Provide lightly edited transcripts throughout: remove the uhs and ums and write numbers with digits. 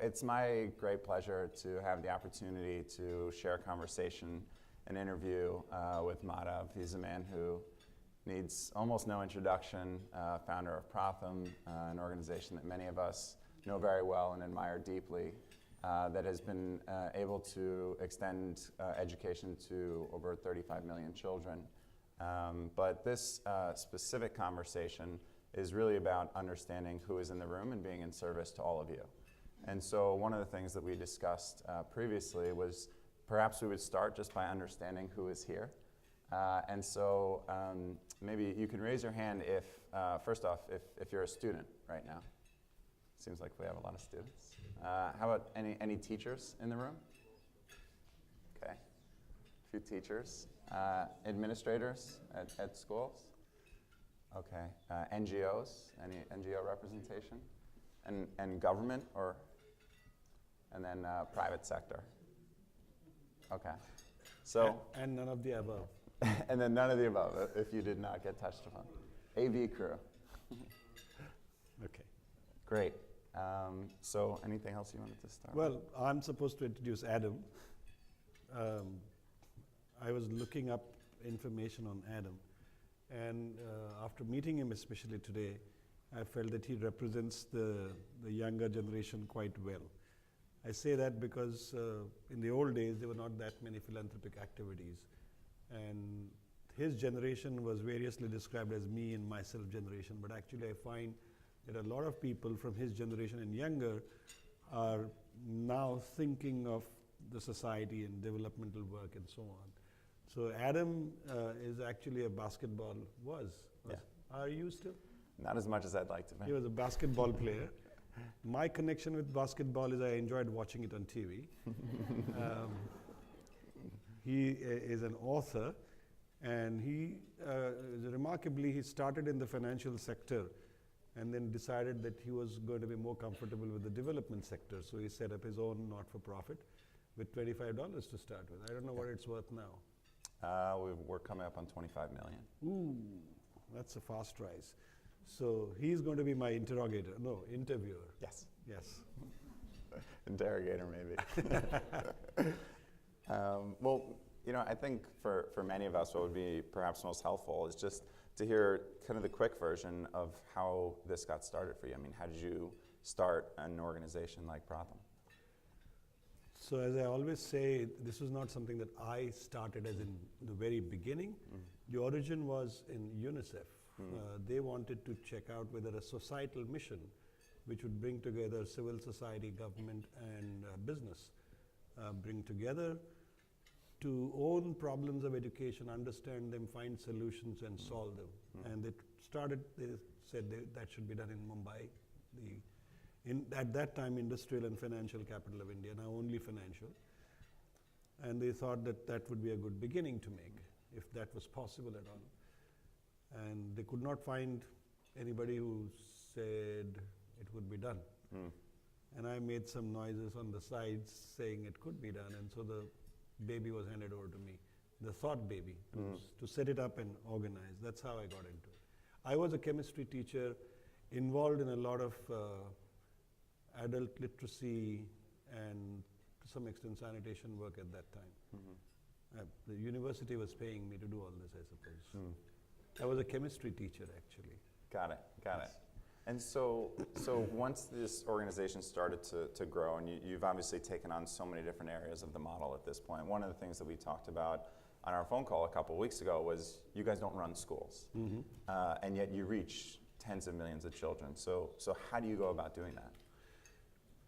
it's my great pleasure to have the opportunity to share a conversation, an interview with Madhav. He's a man who needs almost no introduction, founder of Pratham, an organization that many of us know very well and admire deeply, that has been able to extend education to over 35 million children. But this specific conversation is really about understanding who is in the room and being in service to all of you. And so one of the things that we discussed previously was perhaps we would start just by understanding who is here. And so maybe you can raise your hand if, first off, if you're a student right now. Seems like we have a lot of students. How about any teachers in the room? Okay, a few teachers. Administrators at schools? Okay, NGOs, any NGO representation? And government, and then private sector? Okay, so. And none of the above. And then none of the above, if you did not get touched upon. AV crew. Okay. Great. So anything else you wanted to start Well, with? I'm supposed to introduce Adam. I was looking up information on Adam, and after meeting him, especially today, I felt that he represents the younger generation quite well. I say that because in the old days, there were not that many philanthropic activities, and his generation was variously described as me and myself generation, but actually I find that a lot of people from his generation and younger are now thinking of the society and developmental work and so on. So Adam is actually a basketball, Yeah. Are you still? Not as much as I'd like to be. He was a basketball player. My connection with basketball is I enjoyed watching it on TV. He is an author, and he remarkably, he started in the financial sector and then decided that he was going to be more comfortable with the development sector. So he set up his own not-for-profit with $25 to start with. I don't know what it's worth now. We're coming up on 25 million. Ooh, that's a fast rise. So he's going to be my interviewer. Yes. Yes. Interrogator, maybe. Well, you know, I think for many of us, what would be perhaps most helpful is just to hear kind of the quick version of how this got started for you. I mean, how did you start an organization like Pratham? So as I always say, this was not something that I started as in the very beginning. The origin was in UNICEF. They wanted to check out whether a societal mission, which would bring together civil society, government, and business, bring together to own problems of education, understand them, find solutions, and solve them. And they said that should be done in Mumbai, at that time industrial and financial capital of India, now only financial. And they thought that that would be a good beginning to make, if that was possible at all. And they could not find anybody who said it would be done. And I made some noises on the sides saying it could be done, and so the baby was handed over to me, the thought baby, to set it up and organize. That's how I got into it. I was a chemistry teacher involved in a lot of adult literacy and to some extent sanitation work at that time. The university was paying me to do all this, I suppose. I was a chemistry teacher, actually. Got it. And so once this organization started to grow, and you've obviously taken on so many different areas of the model at this point, one of the things that we talked about on our phone call a couple of weeks ago was you guys don't run schools, and yet you reach tens of millions of children. So how do you go about doing that?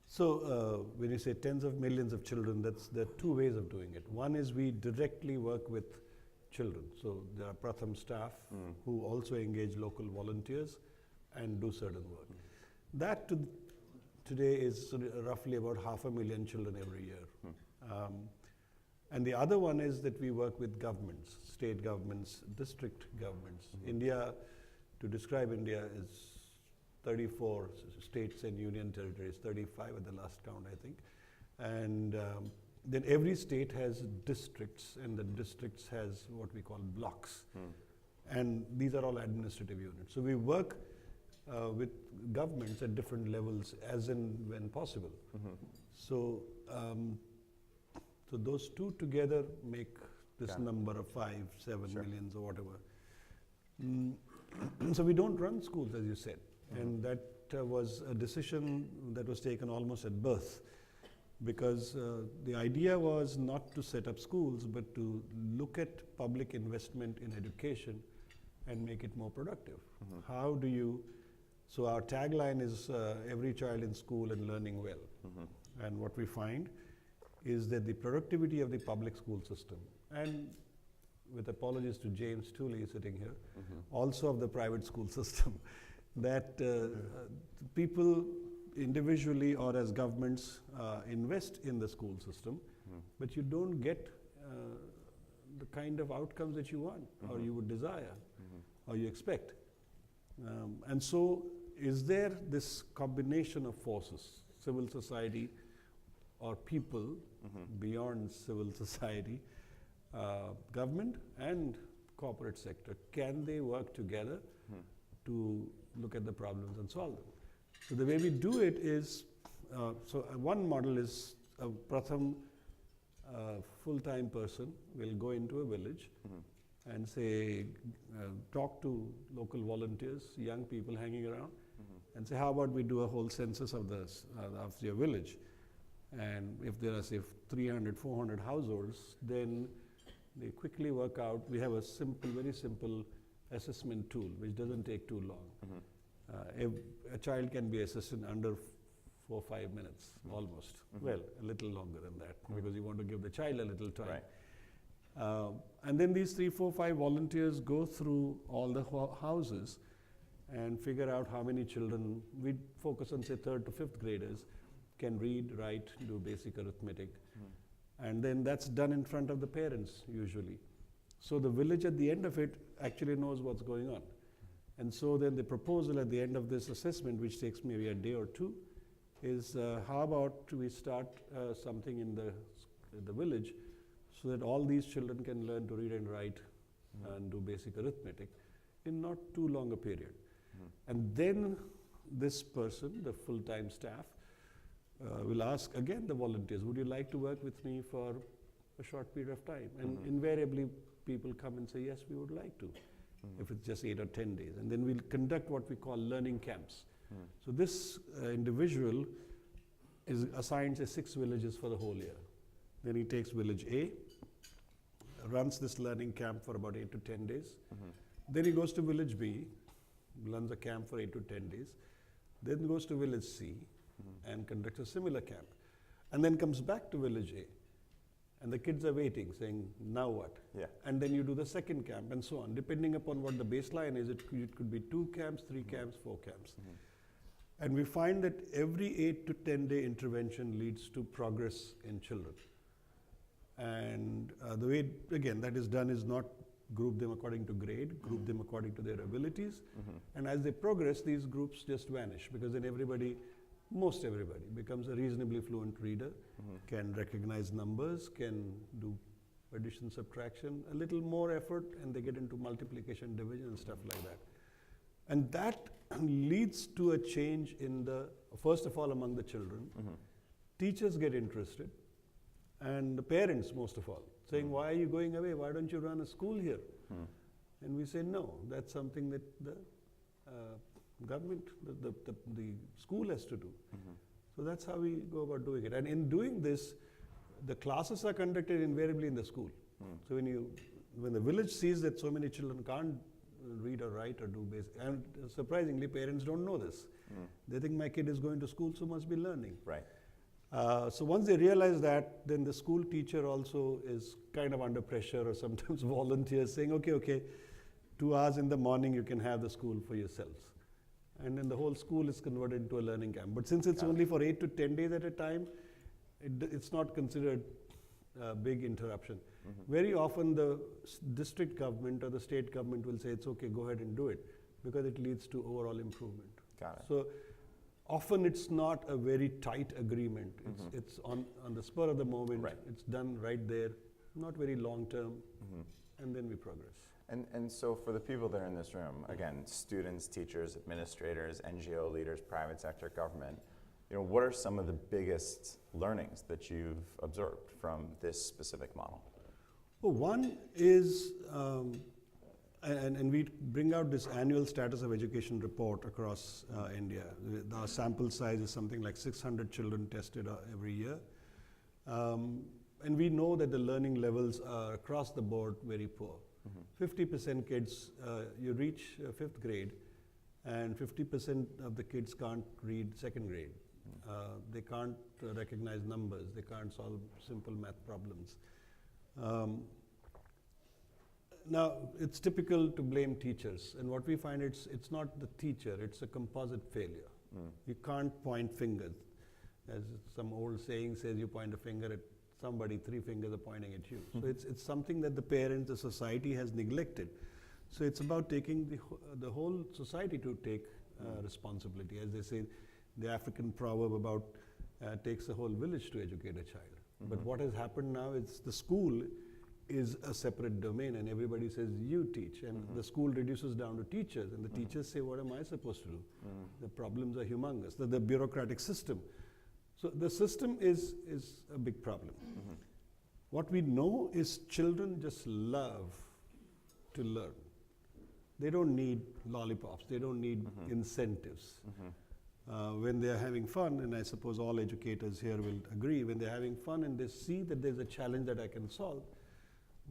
So when you say tens of millions of children, there are two ways of doing it. One is we directly work with children. So there are Pratham staff who also engage local volunteers and do certain work. That today is roughly about 500,000 children every year. And the other one is that we work with governments, state governments, district governments. India, to describe India, is 34 states and union territories, 35 at the last count, I think. And then every state has districts, and the districts has what we call blocks. And these are all administrative units. So we work with governments at different levels as and when possible. So, so those two together make this Got it. number of 5, 7 Sure. millions or whatever. So we don't run schools, as you said, and that was a decision that was taken almost at birth, because the idea was not to set up schools, but to look at public investment in education and make it more productive. How do you, so our tagline is every child in school and learning well. And what we find is that the productivity of the public school system, and with apologies to James Tooley sitting here, also of the private school system, that people individually or as governments invest in the school system, but you don't get the kind of outcomes that you want or you would desire or you expect. And so is there this combination of forces, civil society or people beyond civil society, government and corporate sector, can they work together to look at the problems and solve them? So the way we do it is, one model is a Pratham full-time person will go into a village and say, talk to local volunteers, young people hanging around, and say, how about we do a whole census of your village? And if there are, say, 300, 400 households, then they quickly work out. We have a simple, very simple assessment tool, which doesn't take too long. A child can be assessed in under 4 or 5 minutes, almost. Well, a little longer than that, because you want to give the child a little time. Right. And then these 3, 4, 5 volunteers go through all the houses and figure out how many children, we focus on, say, 3rd to 5th graders, can read, write, do basic arithmetic. And then that's done in front of the parents, usually. So the village at the end of it actually knows what's going on. And so then the proposal at the end of this assessment, which takes maybe a day or two, is how about we start something in the village so that all these children can learn to read and write and do basic arithmetic in not too long a period. And then this person, the full-time staff, will ask again the volunteers, would you like to work with me for a short period of time? And invariably people come and say, yes, we would like to, if it's just 8 or 10 days. And then we'll conduct what we call learning camps. So this individual is assigned, say, 6 villages for the whole year. Then he takes village A, runs this learning camp for about 8 to 10 days. Then he goes to village B, runs a camp for 8 to 10 days. Then goes to village C and conducts a similar camp. And then comes back to village A. And the kids are waiting, saying, now what? Yeah. And then you do the second camp and so on. Depending upon what the baseline is, it could be 2 camps, 3 camps, 4 camps. And we find that every 8 to 10 day intervention leads to progress in children. And the way, again, that is done is not group them according to grade, group them according to their abilities. And as they progress, these groups just vanish, because then everybody, most everybody, becomes a reasonably fluent reader, can recognize numbers, can do addition, subtraction, a little more effort, and they get into multiplication, division, and stuff like that. And that leads to a change in the, first of all, among the children. Teachers get interested, and the parents, most of all, saying, why are you going away? Why don't you run a school here? And we say, no, that's something that the government, the school has to do. So that's how we go about doing it. And in doing this, the classes are conducted invariably in the school. So when the village sees that so many children can't read or write or do basic, and surprisingly, parents don't know this. They think my kid is going to school, so must be learning. Right. So once they realize that, then the school teacher also is kind of under pressure, or sometimes volunteers saying, okay, 2 hours in the morning you can have the school for yourselves. And then the whole school is converted into a learning camp. But since it's only for 8 to 10 days at a time, it's not considered a big interruption. Very often the district government or the state government will say, it's okay, go ahead and do it, because it leads to overall improvement. Got it. So often it's not a very tight agreement. It's on the spur of the moment. Right. It's done right there, not very long term. and then we progress. And so for the people that are in this room, again, students, teachers, administrators, NGO leaders, private sector, government, what are some of the biggest learnings that you've observed from this specific model? Well, one is, and we bring out this annual status of education report across India. Our sample size is something like 600 children tested every year. And we know that the learning levels are across the board very poor. 50% kids, you reach 5th grade, and 50% of the kids can't read 2nd grade. They can't recognize numbers. They can't solve simple math problems. Now, it's typical to blame teachers, and what we find it's not the teacher, it's a composite failure. You can't point fingers. As some old saying says, you point a finger at somebody, 3 fingers are pointing at you. So it's something that the parents, the society has neglected. So it's about taking the whole society to take responsibility. As they say, the African proverb about takes a whole village to educate a child. But what has happened now is the school is a separate domain, and everybody says you teach, and the school reduces down to teachers, and the teachers say, what am I supposed to do? The problems are humongous. The bureaucratic system. So the system is a big problem. What we know is children just love to learn. They don't need lollipops. They don't need incentives. When they're having fun, and I suppose all educators here will agree, when they're having fun and they see that there's a challenge that I can solve,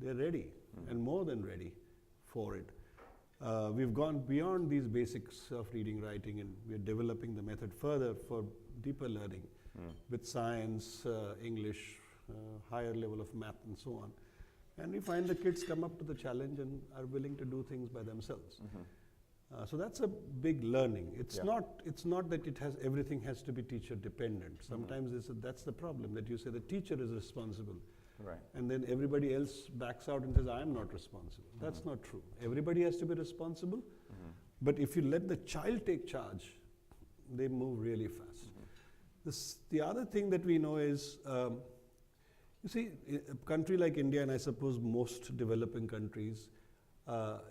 they're ready, and more than ready for it. We've gone beyond these basics of reading, writing, and we're developing the method further for deeper learning with science, English, higher level of math, and so on. And we find the kids come up to the challenge and are willing to do things by themselves. So that's a big learning. It's not that everything has to be teacher dependent. Sometimes that's the problem, that you say the teacher is responsible. Right. And then everybody else backs out and says, I'm not responsible. That's not true. Everybody has to be responsible. But if you let the child take charge, they move really fast. The other thing that we know is, you see, a country like India, and I suppose most developing countries,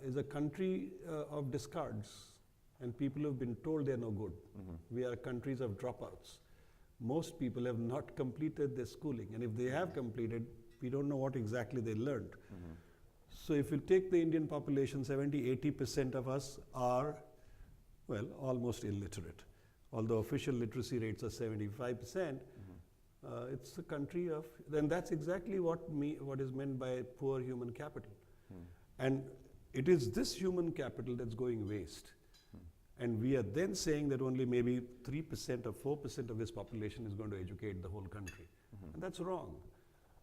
is a country of discards. And people have been told they're no good. We are countries of dropouts. Most people have not completed their schooling. And if they have completed, we don't know what exactly they learned. So if you take the Indian population, 70–80% of us are, well, almost illiterate. Although official literacy rates are 75%, it's a country of, then that's exactly what is meant by poor human capital. And it is this human capital that's going waste. And we are then saying that only maybe 3% or 4% of this population is going to educate the whole country. And that's wrong.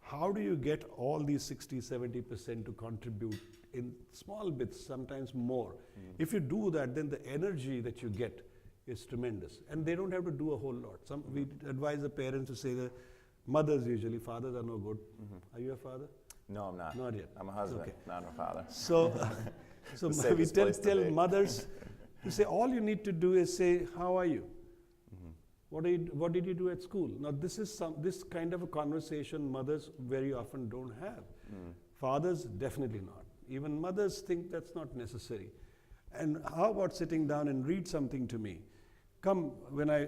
How do you get all these 60–70% to contribute in small bits, sometimes more? If you do that, then the energy that you get is tremendous. And they don't have to do a whole lot. We advise the parents to say that mothers usually, fathers are no good. Are you a father? No, I'm not. Not yet. I'm a husband, not a father. So we tell mothers to say, all you need to do is say, how are you? What did you do at school? Now this is this kind of a conversation mothers very often don't have. Fathers, definitely not. Even mothers think that's not necessary. And how about sitting down and read something to me? Come, when I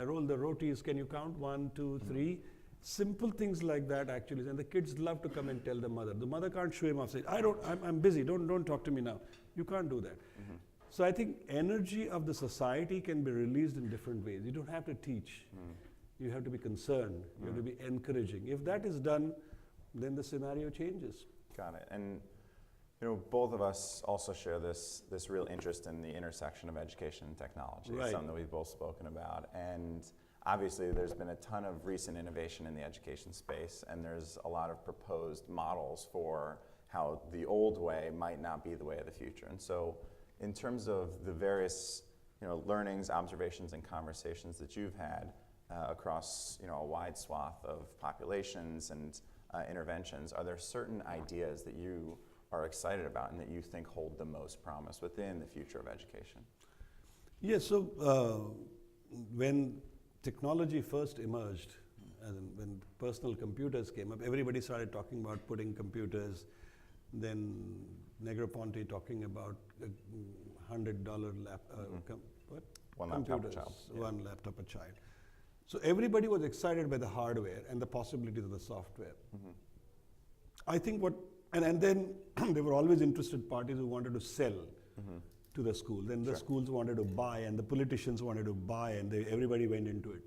roll the rotis, can you count 1, 2, 3? Simple things like that actually, and the kids love to come and tell the mother. The mother can't show him off, say, I'm busy, don't talk to me now. You can't do that. So I think energy of the society can be released in different ways. You don't have to teach. You have to be concerned. You have to be encouraging. If that is done, then the scenario changes. Got it. And both of us also share this real interest in the intersection of education and technology. Right. It's something that we've both spoken about. And obviously, there's been a ton of recent innovation in the education space, and there's a lot of proposed models for how the old way might not be the way of the future. And so, in terms of the various learnings, observations, and conversations that you've had across a wide swath of populations and interventions, are there certain ideas that you are excited about and that you think hold the most promise within the future of education? Yes, so when technology first emerged, and when personal computers came up, everybody started talking about putting computers then Negroponte talking about a $100 One laptop a child. One laptop a child. So everybody was excited by the hardware and the possibilities of the software. I think and then there were always interested parties who wanted to sell to the school. Then the schools wanted to buy, and the politicians wanted to buy, and everybody went into it.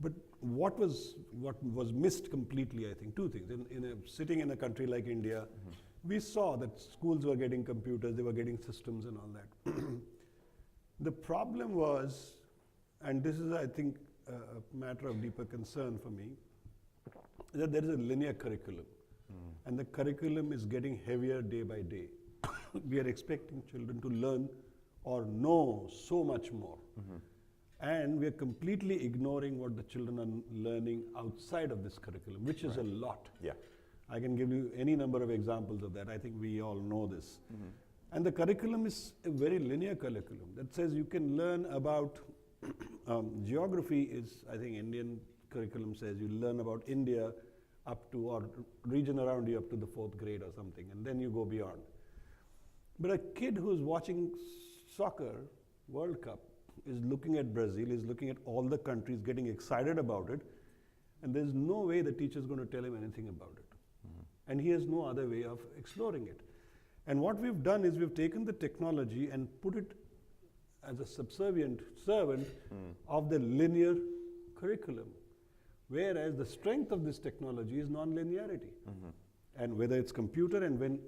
But what was missed completely, I think, two things. Sitting in a country like India, we saw that schools were getting computers, they were getting systems and all that. The problem was, and this is, I think, a matter of deeper concern for me, that there is a linear curriculum. And the curriculum is getting heavier day by day. We are expecting children to learn or know so much more. And we are completely ignoring what the children are learning outside of this curriculum, which is a lot. Yeah. I can give you any number of examples of that. I think we all know this. And the curriculum is a very linear curriculum that says you can learn about geography is, I think Indian curriculum says you learn about India up to, or region around you up to the 4th grade or something, and then you go beyond. But a kid who's watching soccer, World Cup, is looking at Brazil, is looking at all the countries, getting excited about it, and there's no way the teacher is going to tell him anything about it. And he has no other way of exploring it. And what we've done is we've taken the technology and put it as a subservient servant of the linear curriculum. Whereas the strength of this technology is non-linearity. And whether it's computer, and when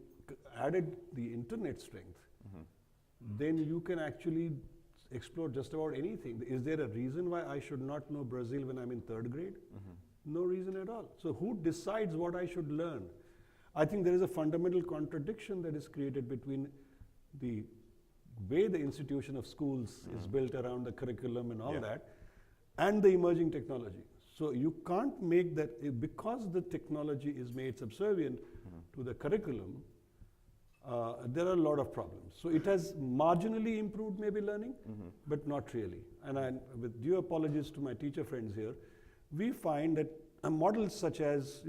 added the internet strength, then you can actually explore just about anything. Is there a reason why I should not know Brazil when I'm in 3rd grade? No reason at all. So who decides what I should learn? I think there is a fundamental contradiction that is created between the way the institution of schools is built around the curriculum and all that, and the emerging technology. So you can't make that, because the technology is made subservient to the curriculum, there are a lot of problems. So it has marginally improved maybe learning, but not really. And with due apologies to my teacher friends here, we find that models such as,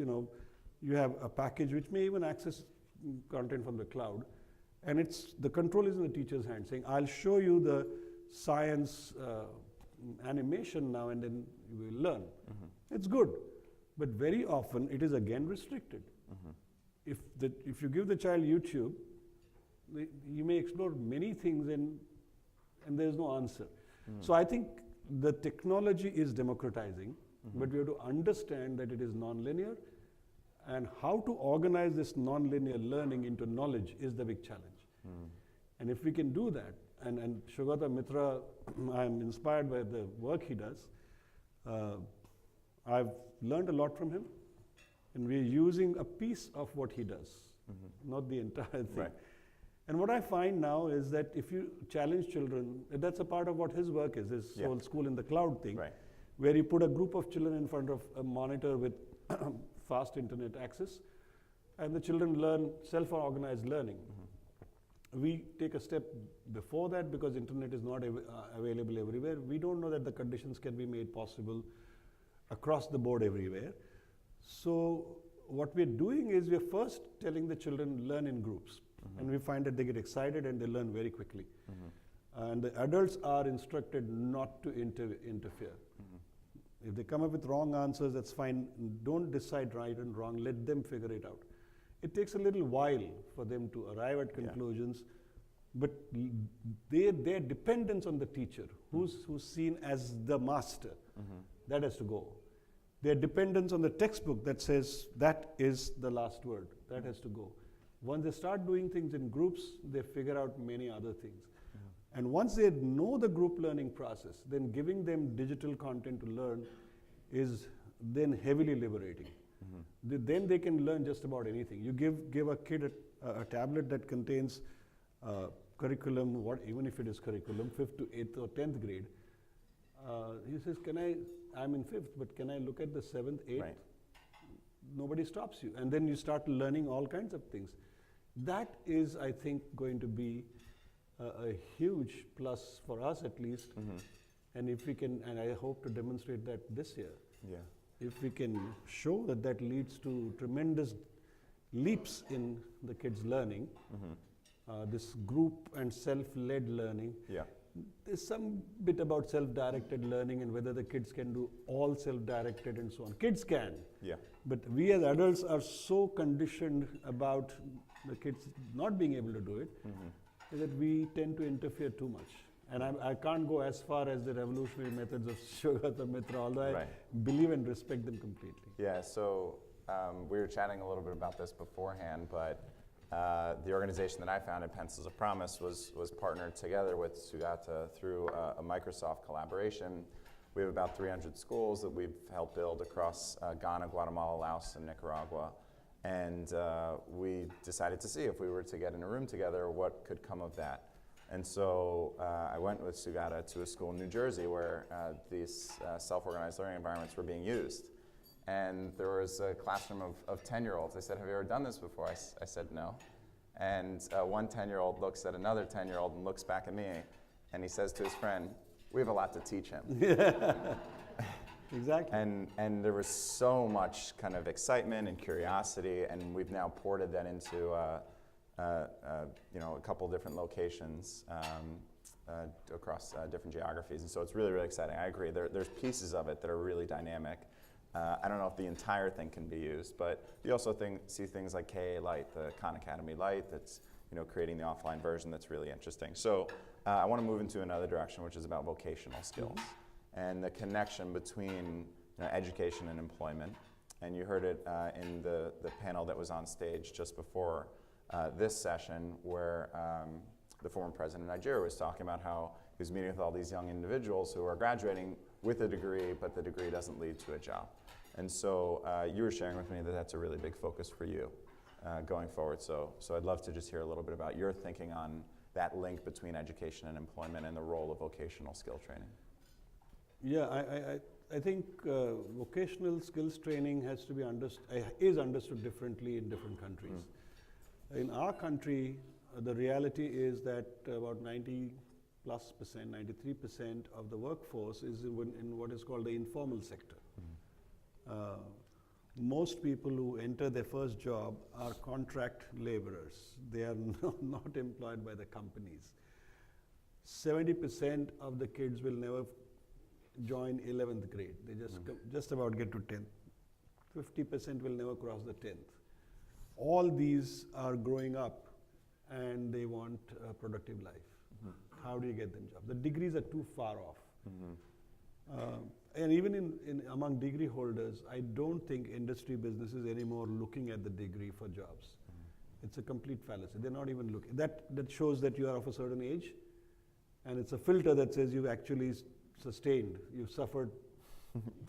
you have a package which may even access content from the cloud, and the control is in the teacher's hand, saying, I'll show you the science animation now, and then you will learn. It's good, but very often it is again restricted. If you give the child YouTube, you may explore many things and there's no answer. So I think the technology is democratizing, but we have to understand that it is non-linear, and how to organize this non-linear learning into knowledge is the big challenge. And if we can do that, and Shogata Mitra, I'm inspired by the work he does. I've learned a lot from him, and we're using a piece of what he does, not the entire thing. Right. And what I find now is that if you challenge children, that's a part of what his work is, his whole school in the cloud thing, where you put a group of children in front of a monitor with fast internet access, and the children learn self-organized learning. We take a step before that, because internet is not available everywhere. We don't know that the conditions can be made possible across the board everywhere. So what we're doing is we're first telling the children learn in groups. And we find that they get excited and they learn very quickly. And the adults are instructed not to interfere. If they come up with wrong answers, that's fine. Don't decide right and wrong. Let them figure it out. It takes a little while for them to arrive at conclusions, but their dependence on the teacher, who's seen as the master, that has to go. Their dependence on the textbook that says that is the last word, that has to go. Once they start doing things in groups, they figure out many other things. And once they know the group learning process, then giving them digital content to learn is then heavily liberating. Then they can learn just about anything. You give a kid a tablet that contains curriculum, even if it is curriculum, 5th to 8th or 10th grade. He says, I'm in 5th, but can I look at the 7th, 8th? Right. Nobody stops you. And then you start learning all kinds of things. That is, I think, going to be a huge plus for us at least. And if we can, and I hope to demonstrate that this year. If we can show that leads to tremendous leaps in the kids' learning, this group and self-led learning. Yeah. There's some bit about self-directed learning and whether the kids can do all self-directed and so on. Kids can. Yeah. But we as adults are so conditioned about the kids not being able to do it that we tend to interfere too much. And I can't go as far as the revolutionary methods of Shogata Mitra, although I believe and respect them completely. Yeah, so we were chatting a little bit about this beforehand, but the organization that I founded, Pencils of Promise, was partnered together with Sugata through a Microsoft collaboration. We have about 300 schools that we've helped build across Ghana, Guatemala, Laos, and Nicaragua. And we decided to see if we were to get in a room together, what could come of that. And so I went with Sugata to a school in New Jersey where these self-organized learning environments were being used. And there was a classroom of 10-year-olds. I said, have you ever done this before? I said, no. And one 10-year-old looks at another 10-year-old and looks back at me, and he says to his friend, we have a lot to teach him. Exactly. And there was so much kind of excitement and curiosity, and we've now ported that into a couple different locations across different geographies. And so it's really, really exciting. I agree. There's pieces of it that are really dynamic. I don't know if the entire thing can be used, but you also see things like KA Lite, the Khan Academy Lite, that's creating the offline version that's really interesting. So I want to move into another direction, which is about vocational skills and the connection between education and employment. And you heard it in the panel that was on stage just before this session, where the former president of Nigeria was talking about how he was meeting with all these young individuals who are graduating with a degree, but the degree doesn't lead to a job. And so you were sharing with me that that's a really big focus for you going forward. So I'd love to just hear a little bit about your thinking on that link between education and employment and the role of vocational skill training. Yeah, I think vocational skills training has to be is understood differently in different countries. In our country, the reality is that about 90+%, 93% of the workforce is in what is called the informal sector. Most people who enter their first job are contract laborers. They are not employed by the companies. 70% of the kids will never join 11th grade. They just about get to 10th. 50% will never cross the 10th. All these are growing up and they want a productive life. How do you get them jobs? The degrees are too far off. And even among degree holders, I don't think industry businesses anymore looking at the degree for jobs. It's a complete fallacy. They're not even looking. That shows that you are of a certain age, and it's a filter that says you've actually sustained, you've suffered,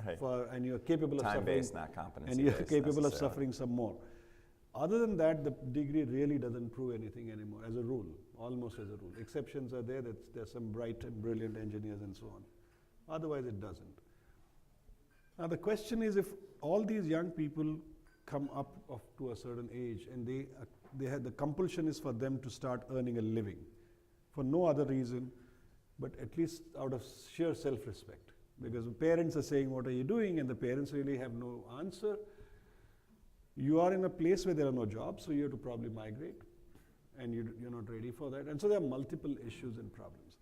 and you're capable of suffering. Time-based, not competency-based. And you're capable of suffering some more. Other than that, the degree really doesn't prove anything anymore, as a rule, almost as a rule. Exceptions are there, there's some bright and brilliant engineers and so on. Otherwise, it doesn't. Now, the question is, if all these young people come up to a certain age and the compulsion is for them to start earning a living, for no other reason, but at least out of sheer self-respect. Because the parents are saying, what are you doing? And the parents really have no answer. You are in a place where there are no jobs, so you have to probably migrate, and you're not ready for that. And so there are multiple issues and problems.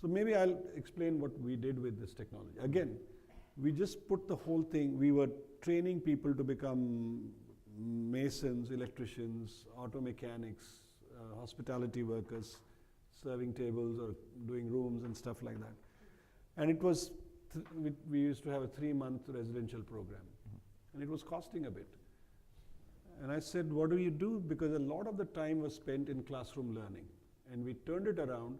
So maybe I'll explain what we did with this technology. Again, we just put the whole thing, we were training people to become masons, electricians, auto mechanics, hospitality workers, serving tables or doing rooms and stuff like that. And it was, we used to have a 3-month residential program, and it was costing a bit. And I said, what do you do? Because a lot of the time was spent in classroom learning. And we turned it around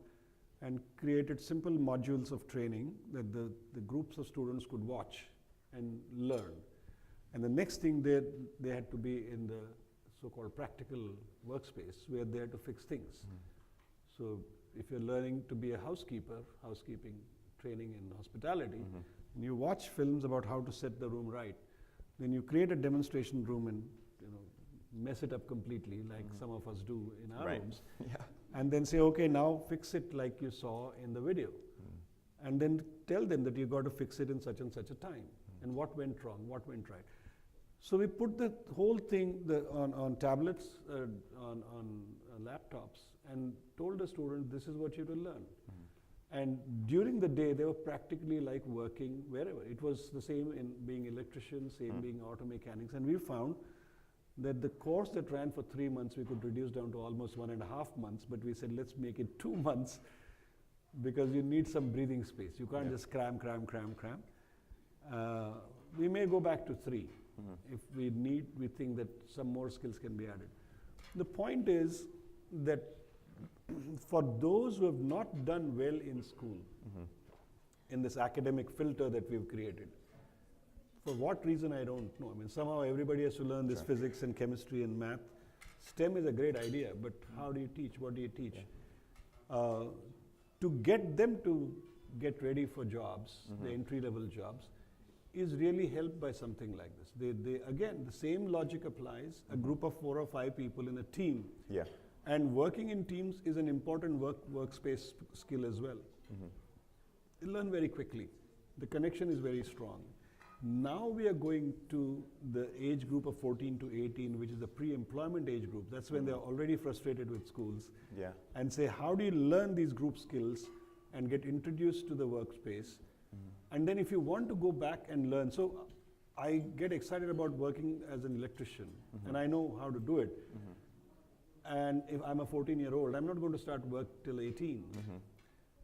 and created simple modules of training that the groups of students could watch and learn. And the next thing, they had to be in the so-called practical workspace where they had to fix things. So if you're learning to be a housekeeper, housekeeping training in hospitality, and you watch films about how to set the room right, then you create a demonstration room and mess it up completely, like some of us do in our rooms, and then say, okay, now fix it like you saw in the video. And then tell them that you got to fix it in such and such a time, and what went wrong, what went right. So we put the whole thing on tablets, on laptops, and told the student, this is what you will learn. And during the day, they were practically like working wherever. It was the same in being electricians, same being auto mechanics. And we found that the course that ran for 3 months, we could reduce down to almost 1.5 months. But we said, let's make it 2 months because you need some breathing space. You can't just cram. We may go back to 3 if we think that some more skills can be added. The point is that for those who have not done well in school, in this academic filter that we've created, for what reason I don't know. I mean, somehow everybody has to learn this physics and chemistry and math. STEM is a great idea, but how do you teach? What do you teach? To get them to get ready for jobs, the entry-level jobs, is really helped by something like this. They again, the same logic applies. A group of 4 or 5 people in a team. Yeah. And working in teams is an important workspace skill as well. You learn very quickly. The connection is very strong. Now we are going to the age group of 14 to 18, which is the pre-employment age group. That's when they're already frustrated with schools. Yeah. And say, how do you learn these group skills and get introduced to the workspace? And then if you want to go back and learn, so I get excited about working as an electrician, and I know how to do it. And if I'm a 14-year-old, I'm not going to start work till 18.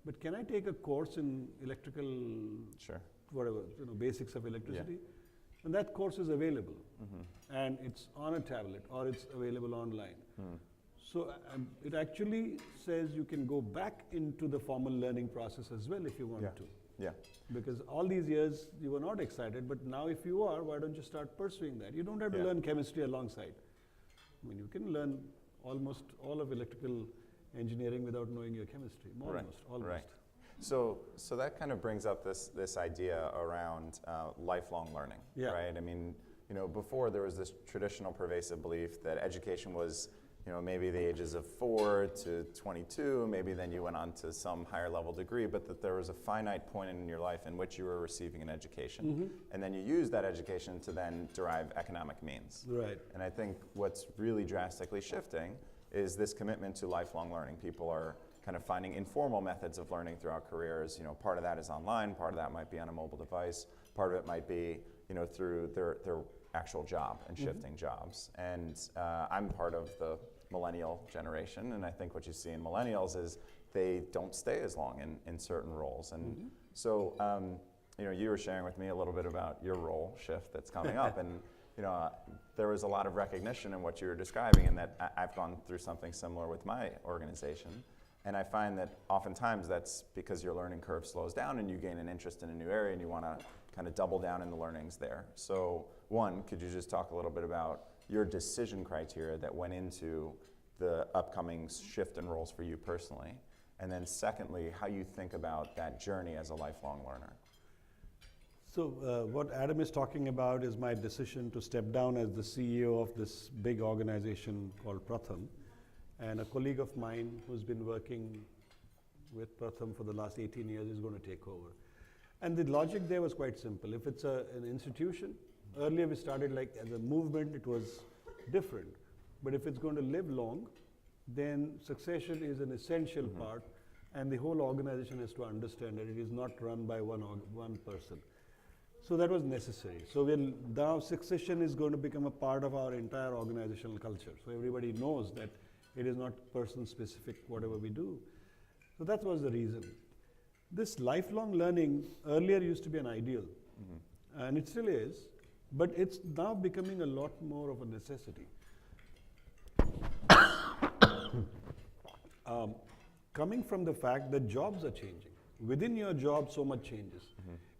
But can I take a course in electrical, whatever, basics of electricity? And that course is available. And it's on a tablet or it's available online. So it actually says you can go back into the formal learning process as well if you want to. Yeah. Because all these years you were not excited, but now if you are, why don't you start pursuing that? You don't have to learn chemistry alongside. I mean, you can learn almost all of electrical engineering without knowing your chemistry, almost. Right. So that kind of brings up this idea around lifelong learning, right? I mean, before there was this traditional pervasive belief that education was, maybe the ages of 4 to 22, maybe then you went on to some higher level degree, but that there was a finite point in your life in which you were receiving an education. And then you use that education to then derive economic means. Right. And I think what's really drastically shifting is this commitment to lifelong learning. People are kind of finding informal methods of learning throughout careers. Part of that is online, part of that might be on a mobile device, part of it might be, through their actual job and shifting jobs. And I'm part of the millennial generation, and I think what you see in millennials is they don't stay as long in certain roles. And so, you were sharing with me a little bit about your role shift that's coming up, and there was a lot of recognition in what you were describing, and that I've gone through something similar with my organization. And I find that oftentimes that's because your learning curve slows down and you gain an interest in a new area and you want to kind of double down in the learnings there. So one, could you just talk a little bit about your decision criteria that went into the upcoming shift in roles for you personally? And then secondly, how you think about that journey as a lifelong learner. So what Adam is talking about is my decision to step down as the CEO of this big organization called Pratham. And a colleague of mine who's been working with Pratham for the last 18 years is going to take over. And the logic there was quite simple. If it's an institution, earlier we started like as a movement, it was different. But if it's going to live long, then succession is an essential part, and the whole organization has to understand that it is not run by one person. So that was necessary. So now succession is going to become a part of our entire organizational culture. So everybody knows that it is not person-specific, whatever we do. So that was the reason. This lifelong learning earlier used to be an ideal, and it still is, but it's now becoming a lot more of a necessity. Coming from the fact that jobs are changing. Within your job, so much changes.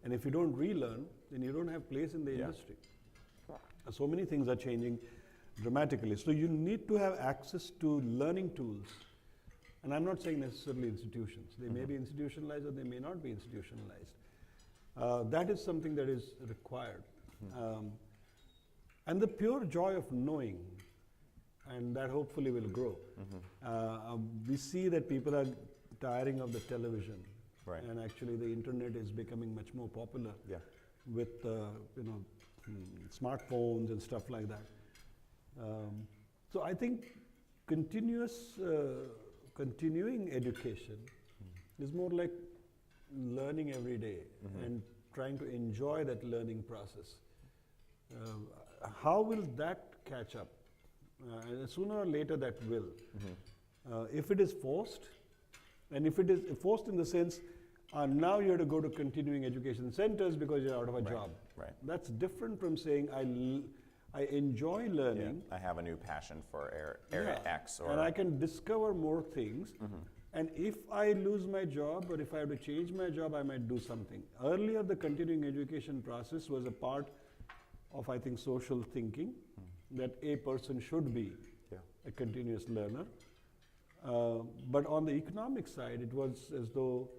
And if you don't relearn, then you don't have place in the industry. So many things are changing dramatically. So you need to have access to learning tools. And I'm not saying necessarily institutions. They may be institutionalized or they may not be institutionalized. That is something that is required. And the pure joy of knowing, and that hopefully will grow. We see that people are tiring of the television. And actually the internet is becoming much more popular with smartphones and stuff like that. So I think continuing education is more like learning every day and trying to enjoy that learning process. How will that catch up? And sooner or later that will. If it is forced, and if it is forced in the sense, now you have to go to continuing education centers because you're out of a job. Right. That's different from saying I enjoy learning. I have a new passion for area X. And I can discover more things. And if I lose my job or if I have to change my job, I might do something. Earlier, the continuing education process was a part of, I think, social thinking, that a person should be a continuous learner. But on the economic side, it was as though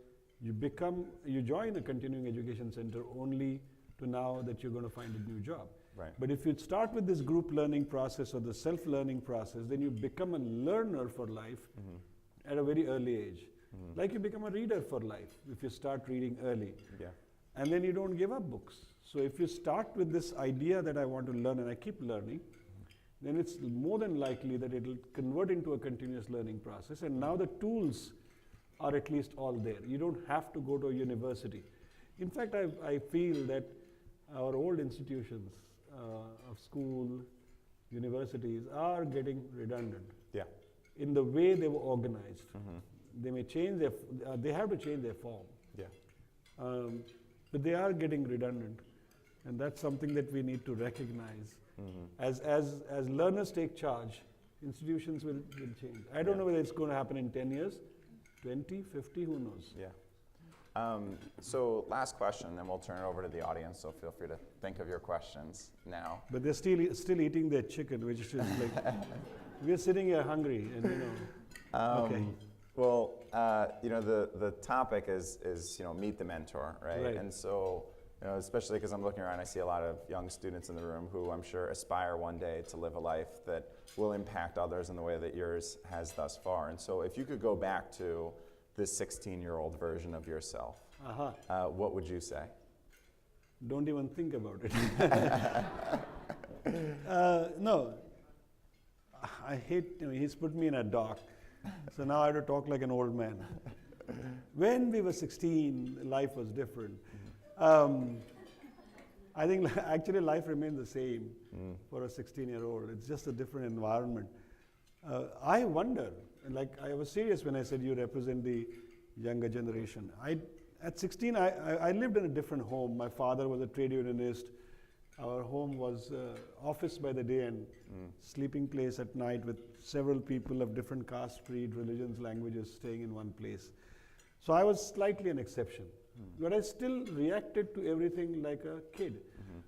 you join a continuing education center only to now that you're going to find a new job. Right. But if you start with this group learning process or the self-learning process, then you become a learner for life at a very early age. Like you become a reader for life if you start reading early. And then you don't give up books. So if you start with this idea that I want to learn and I keep learning, then it's more than likely that it'll convert into a continuous learning process. And now the tools are at least all there. You don't have to go to a university. In fact, I feel that our old institutions of school, universities are getting redundant. In the way they were organized. They may change they have to change their form. But they are getting redundant. And that's something that we need to recognize. As learners take charge, institutions will change. I don't know whether it's going to happen in 10 years, 20, 50, who knows? So last question, then we'll turn it over to the audience, so feel free to think of your questions now. But they're still eating their chicken, which is like, we're sitting here hungry, and okay. Well, the topic is meet the mentor, right? And so, especially because I'm looking around, I see a lot of young students in the room who I'm sure aspire one day to live a life that will impact others in the way that yours has thus far. And so if you could go back to this 16-year-old version of yourself, what would you say? Don't even think about it. No, I hate, he's put me in a dock, so now I have to talk like an old man. When we were 16, life was different. I think actually life remains the same for a 16-year-old. It's just a different environment. I wonder, like I was serious when I said you represent the younger generation. At 16, I lived in a different home. My father was a trade unionist. Our home was office by the day and sleeping place at night with several people of different caste, creed, religions, languages staying in one place. So I was slightly an exception. But I still reacted to everything like a kid.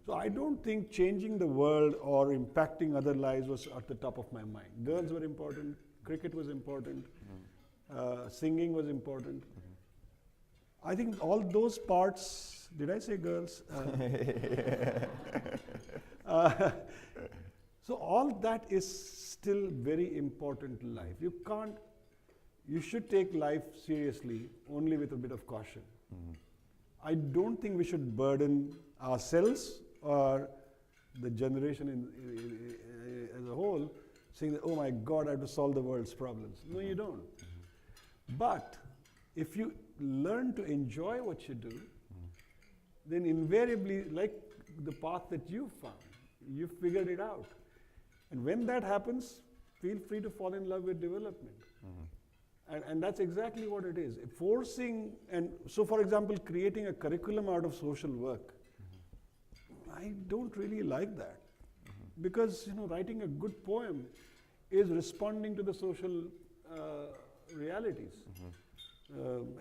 So I don't think changing the world or impacting other lives was at the top of my mind. Girls were important, cricket was important, singing was important. I think all those parts, did I say girls? So all that is still very important in life. You should take life seriously, only with a bit of caution. I don't think we should burden ourselves or the generation as a whole, saying that, oh my God, I have to solve the world's problems. No, you don't. But if you learn to enjoy what you do, then invariably, like the path that you found, you figured it out. And when that happens, feel free to fall in love with development. And that's exactly what it is. Forcing, and so for example, creating a curriculum out of social work, I don't really like that. Because writing a good poem is responding to the social realities.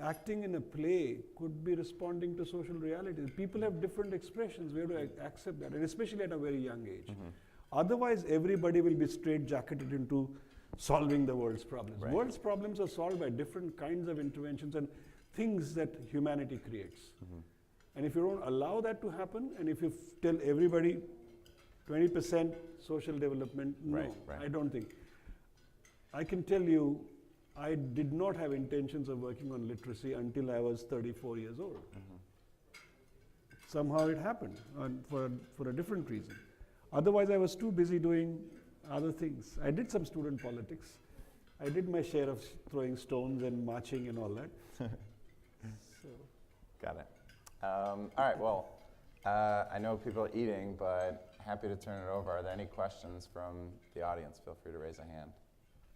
Acting in a play could be responding to social realities. People have different expressions. We have to accept that, and especially at a very young age. Otherwise, everybody will be straitjacketed into solving the world's problems. World's problems are solved by different kinds of interventions and things that humanity creates. And if you don't allow that to happen, and if you tell everybody 20% social development, no, I don't think. I can tell you, I did not have intentions of working on literacy until I was 34 years old. somehow it happened, and for a different reason. Otherwise, I was too busy doing other things. I did some student politics. I did my share of throwing stones and marching and all that. So. Got it. All right, well, I know people are eating, but happy to turn it over. Are there any questions from the audience? Feel free to raise a hand.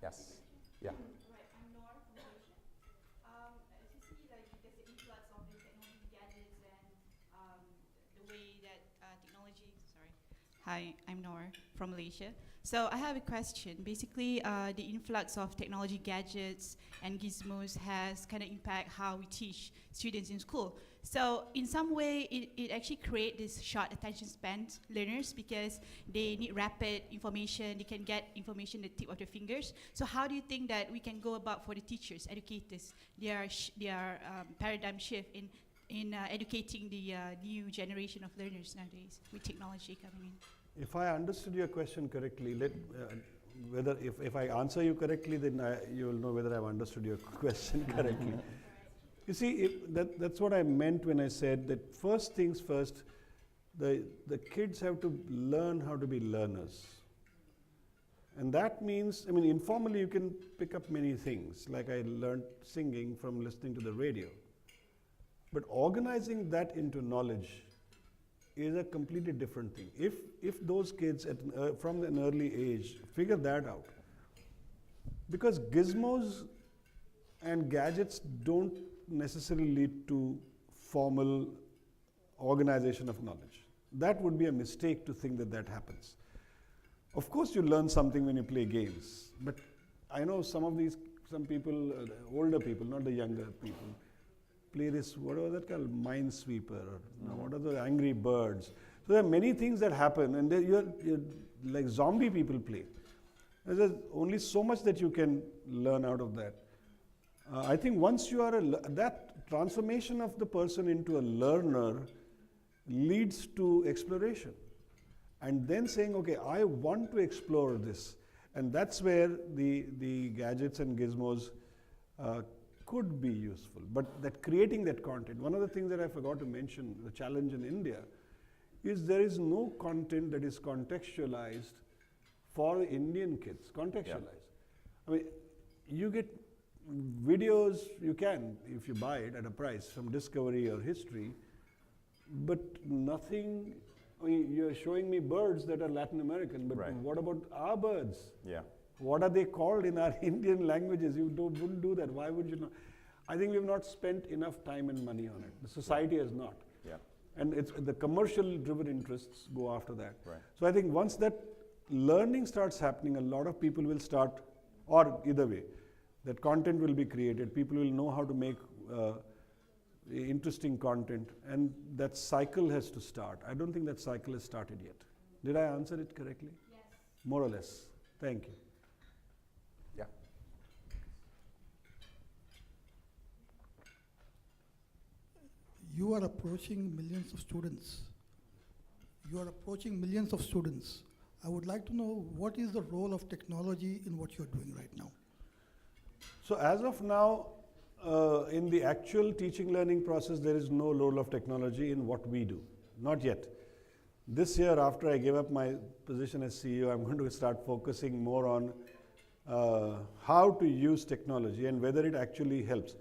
Yes? Yeah. Right, I'm Nora from Malaysia. As you see, like, there's an influx of the technology gadgets and the way that technology, sorry. Hi, I'm Nora from Malaysia. So I have a question. Basically, the influx of technology gadgets and gizmos has kind of impact how we teach students in school. So in some way, it actually creates this short attention span learners because they need rapid information. They can get information at the tip of their fingers. So how do you think that we can go about for the teachers, educators, their paradigm shift in educating the new generation of learners nowadays with technology coming in? If I understood your question correctly, whether if I answer you correctly, then you will know whether I've understood your question correctly. You see, that's what I meant when I said that first things first, the kids have to learn how to be learners. And that means, I mean, informally you can pick up many things, like I learned singing from listening to the radio. But organizing that into knowledge is a completely different thing. If those kids from an early age figure that out, because gizmos and gadgets don't necessarily lead to formal organization of knowledge. That would be a mistake to think that happens. Of course you learn something when you play games, but I know some people, older people, not the younger people, play this, what was that called, Minesweeper, or what are the Angry Birds. So there are many things that happen, and you're like zombie people play. There's only so much that you can learn out of that. I think once you are that transformation of the person into a learner leads to exploration. And then saying, okay, I want to explore this. And that's where the gadgets and gizmos could be useful. But that creating that content, one of the things that I forgot to mention, the challenge in India, is there is no content that is contextualized for Indian kids, contextualized. Yeah. I mean, you get videos, you can, if you buy it at a price, from Discovery or History, but nothing, I mean, you're showing me birds that are Latin American, but right. What about our birds? Yeah. What are they called in our Indian languages? You wouldn't do that. Why would you not? I think we have not spent enough time and money on it. The society has not. Yeah. And it's the commercial driven interests go after that. Right. So I think once that learning starts happening, a lot of people will start, or either way, that content will be created. People will know how to make interesting content, and that cycle has to start. I don't think that cycle has started yet. Did I answer it correctly? Yes. More or less. Thank you. Yeah. You are approaching millions of students. I would like to know what is the role of technology in what you're doing right now? So as of now, in the actual teaching learning process, there is no role of technology in what we do. Not yet. This year, after I gave up my position as CEO, I'm going to start focusing more on how to use technology and whether it actually helps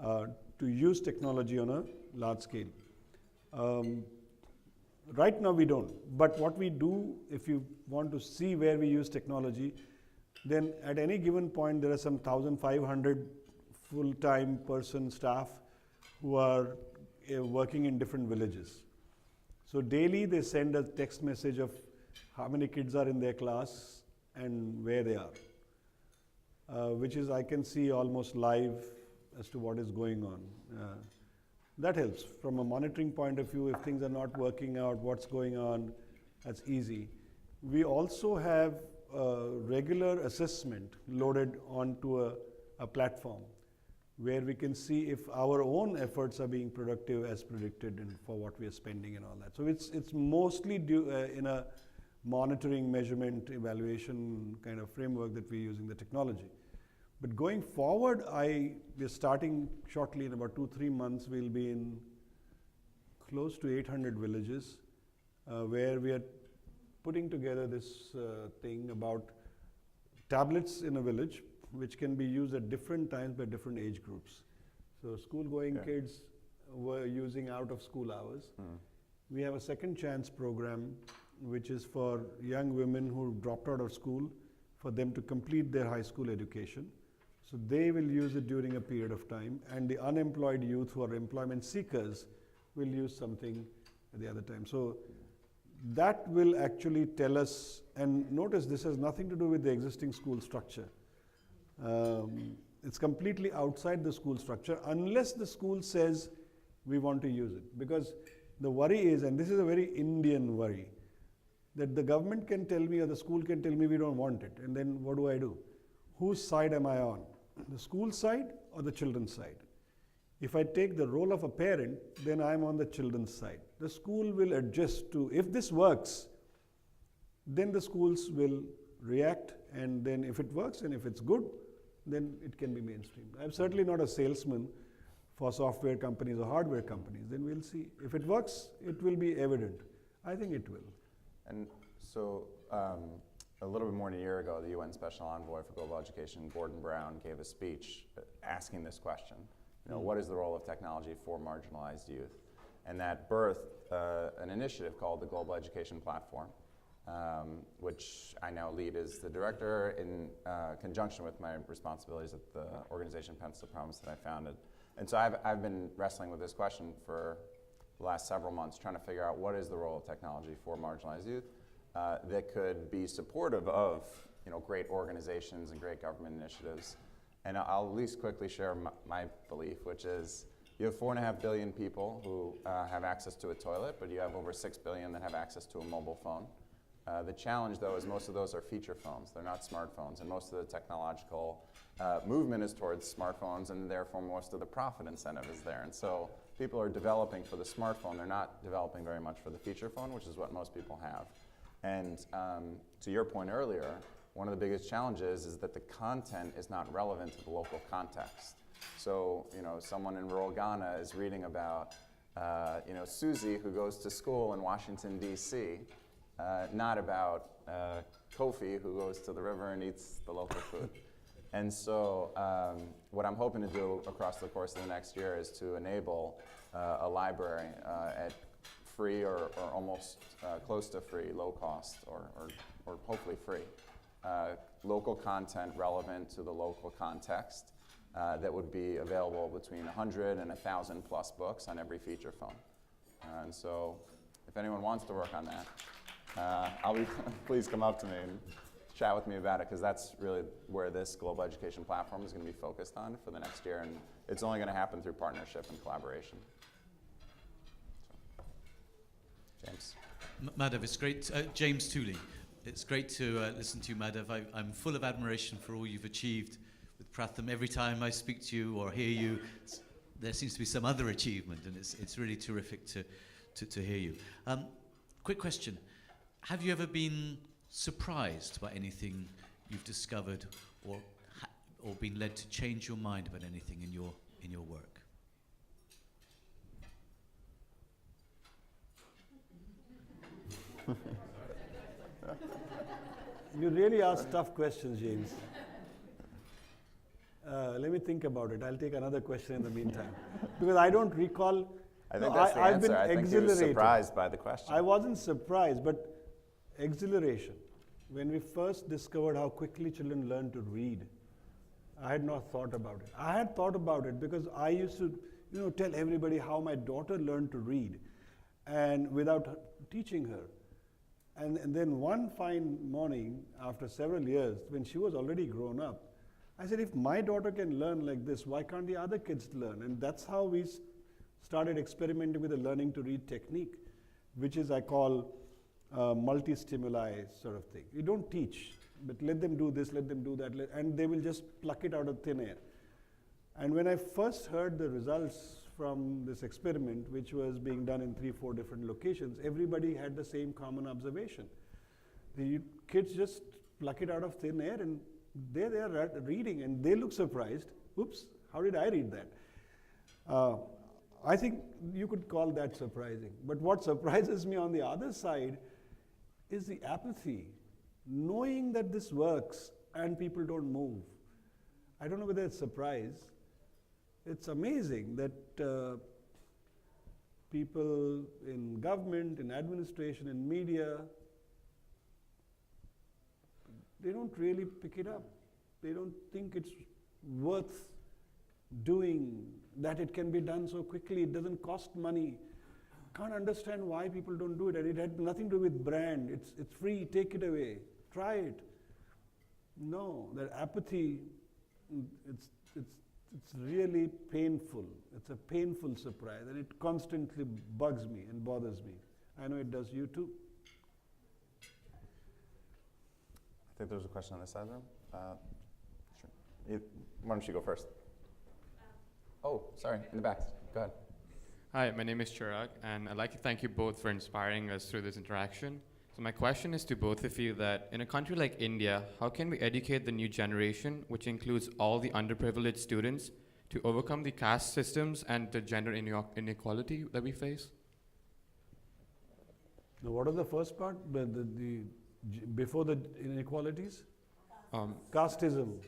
to use technology on a large scale. Right now we don't, but what we do, if you want to see where we use technology, then at any given point there are some 1,500 full-time person staff who are working in different villages. So daily they send a text message of how many kids are in their class and where they are, which is I can see almost live as to what is going on. That helps. From a monitoring point of view, if things are not working out, what's going on, that's easy. We also have regular assessment loaded onto a platform where we can see if our own efforts are being productive as predicted and for what we are spending and all that. So it's mostly in a monitoring, measurement, evaluation kind of framework that we're using the technology. But going forward, we're starting shortly in about 2-3 months, we'll be in close to 800 villages where we are putting together this thing about tablets in a village which can be used at different times by different age groups. So school-going kids were using out of school hours. We have a second chance program which is for young women who dropped out of school for them to complete their high school education. So they will use it during a period of time, and the unemployed youth who are employment seekers will use something at the other time. So that will actually tell us, and notice this has nothing to do with the existing school structure. It's completely outside the school structure unless the school says we want to use it. Because the worry is, and this is a very Indian worry, that the government can tell me or the school can tell me we don't want it, and then what do? Whose side am I on? The school side or the children's side? If I take the role of a parent, then I'm on the children's side. The school will adjust to, if this works, then the schools will react, and then if it works and if it's good, then it can be mainstream. I'm certainly not a salesman for software companies or hardware companies. Then we'll see. If it works, it will be evident. I think it will. And so a little bit more than a year ago, the UN Special Envoy for Global Education, Gordon Braun, gave a speech asking this question. You know, what is the role of technology for marginalized youth? And that birthed an initiative called the Global Education Platform, which I now lead as the director in conjunction with my responsibilities at the organization Pencil Promise that I founded. And so I've been wrestling with this question for the last several months, trying to figure out what is the role of technology for marginalized youth that could be supportive of great organizations and great government initiatives. And I'll at least quickly share my belief, which is you have 4.5 billion people who have access to a toilet, but you have over 6 billion that have access to a mobile phone. The challenge, though, is most of those are feature phones. They're not smartphones, and most of the technological movement is towards smartphones, and therefore most of the profit incentive is there. And so people are developing for the smartphone. They're not developing very much for the feature phone, which is what most people have. And to your point earlier, one of the biggest challenges is that the content is not relevant to the local context. So, someone in rural Ghana is reading about, Susie who goes to school in Washington, D.C., not about Kofi who goes to the river and eats the local food. And so what I'm hoping to do across the course of the next year is to enable a library at free or almost close to free, low cost, or hopefully free. Local content relevant to the local context that would be available between 100 and 1,000 plus books on every feature phone. And so if anyone wants to work on that, please come up to me and chat with me about it, because that's really where this global education platform is going to be focused on for the next year, and it's only going to happen through partnership and collaboration. So, James. Madhav, it's great. James Tooley. It's great to listen to you, Madhav. I'm full of admiration for all you've achieved with Pratham. Every time I speak to you or hear you, there seems to be some other achievement, and it's really terrific to hear you. Quick question. Have you ever been surprised by anything you've discovered or been led to change your mind about anything in your work? You really ask tough questions, James. Let me think about it. I'll take another question in the meantime. Because I don't recall. I think that's the answer. I've been I think he was exhilarated. surprised by the question. I wasn't surprised, but exhilaration. When we first discovered how quickly children learn to read, I had not thought about it. I had thought about it because I used to, tell everybody how my daughter learned to read, and without teaching her. And then one fine morning, after several years, when she was already grown up, I said, if my daughter can learn like this, why can't the other kids learn? And that's how we started experimenting with the learning to read technique, which is, I call, multi-stimuli sort of thing. You don't teach, but let them do this, let them do that, and they will just pluck it out of thin air. And when I first heard the results from this experiment, which was being done in 3-4 different locations, everybody had the same common observation. The kids just pluck it out of thin air, and they are reading, and they look surprised. Oops, how did I read that? I think you could call that surprising. But what surprises me on the other side is the apathy, knowing that this works and people don't move. I don't know whether it's surprise. It's amazing that people in government, in administration, in media, they don't really pick it up. They don't think it's worth doing, that it can be done so quickly, it doesn't cost money. Can't understand why people don't do it, and it had nothing to do with brand. It's free, take it away, try it. No, that apathy, it's really painful. It's a painful surprise, and it constantly bugs me and bothers me. I know it does you too. I think there was a question on this side of the room. Sure. Why don't you go first? Oh, sorry, in the back. Go ahead. Hi, my name is Chirag, and I'd like to thank you both for inspiring us through this interaction. So my question is to both of you that in a country like India, how can we educate the new generation, which includes all the underprivileged students, to overcome the caste systems and the gender inequality that we face? Now, what was the first part? Before the inequalities? Casteism.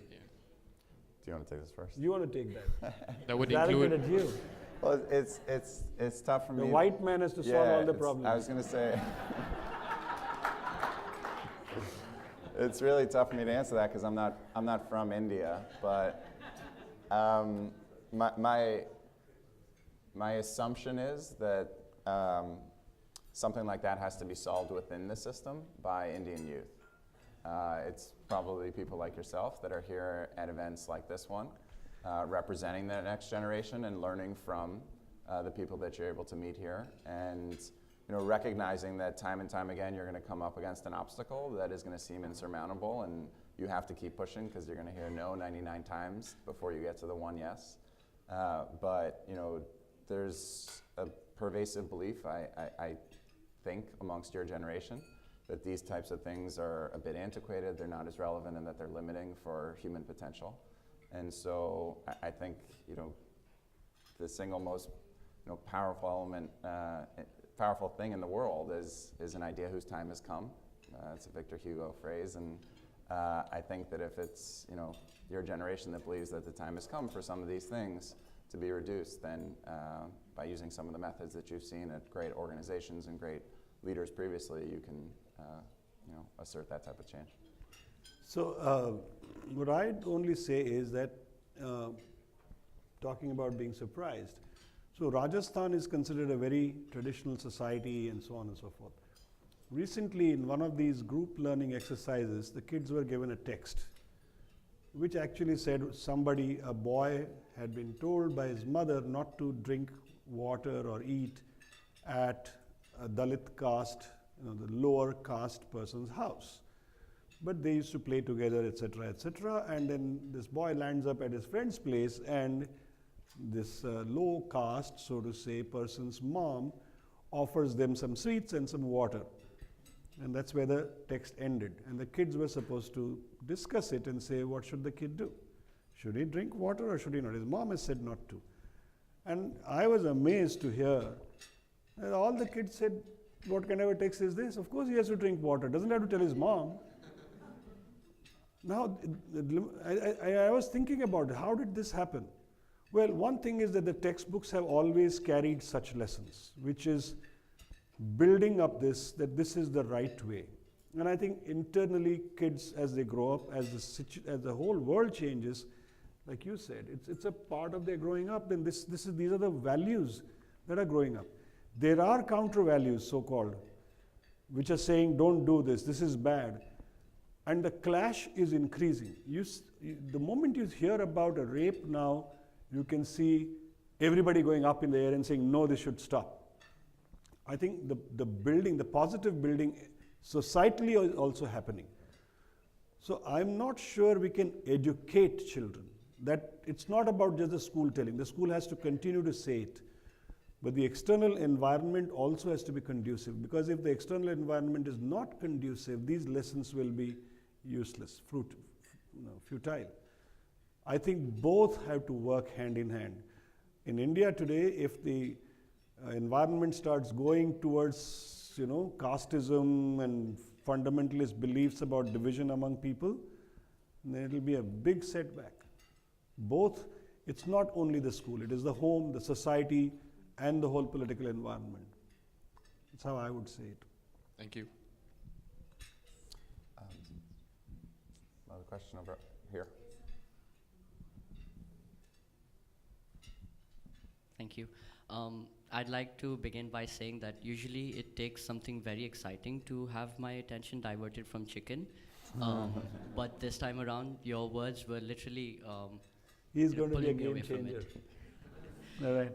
Do you want to take this first? You want to take that? That would Directed include. at you. Well, it's tough for The me. white man has to solve all the problems. I was going to say, it's really tough for me to answer that because I'm not from India. But my assumption is that something like that has to be solved within the system by Indian youth. It's probably people like yourself that are here at events like this one, representing the next generation and learning from the people that you're able to meet here, and recognizing that time and time again you're going to come up against an obstacle that is going to seem insurmountable, and you have to keep pushing because you're going to hear no 99 times before you get to the one yes. But there's a pervasive belief, I think, amongst your generation that these types of things are a bit antiquated, they're not as relevant, and that they're limiting for human potential. And so I think the single most powerful thing in the world is an idea whose time has come. It's a Victor Hugo phrase, and I think that if it's your generation that believes that the time has come for some of these things to be reduced, then by using some of the methods that you've seen at great organizations and great leaders previously, you can assert that type of change. So what I'd only say is that, talking about being surprised, so Rajasthan is considered a very traditional society and so on and so forth. Recently, in one of these group learning exercises, the kids were given a text which actually said a boy had been told by his mother not to drink water or eat at a Dalit caste, the lower caste person's house. But they used to play together, etc., etc. And then this boy lands up at his friend's place, and this low caste, so to say, person's mom offers them some sweets and some water. And that's where the text ended. And the kids were supposed to discuss it and say, what should the kid do? Should he drink water or should he not? His mom has said not to. And I was amazed to hear that all the kids said, what kind of a text is this? Of course he has to drink water. Doesn't have to tell his mom. Now, I was thinking about it. How did this happen? Well, one thing is that the textbooks have always carried such lessons, which is building up that this is the right way. And I think internally kids, as they grow up, as the whole world changes, like you said, it's a part of their growing up, then these are the values that are growing up. There are counter values, so-called, which are saying, don't do this, this is bad. And the clash is increasing. The moment you hear about a rape now, you can see everybody going up in the air and saying, no, this should stop. I think the positive building societally is also happening. So I'm not sure we can educate children. That it's not about just the school telling. The school has to continue to say it. But the external environment also has to be conducive, because if the external environment is not conducive, these lessons will be useless, futile. I think both have to work hand in hand. In India today, if the environment starts going towards, casteism and fundamentalist beliefs about division among people, then it will be a big setback. Both, it's not only the school, it is the home, the society, and the whole political environment. That's how I would say it. Thank you. Another question over here. Thank you. I'd like to begin by saying that usually it takes something very exciting to have my attention diverted from chicken. But this time around, your words were literally He's going to be a pulling me away game from changer. it. All right.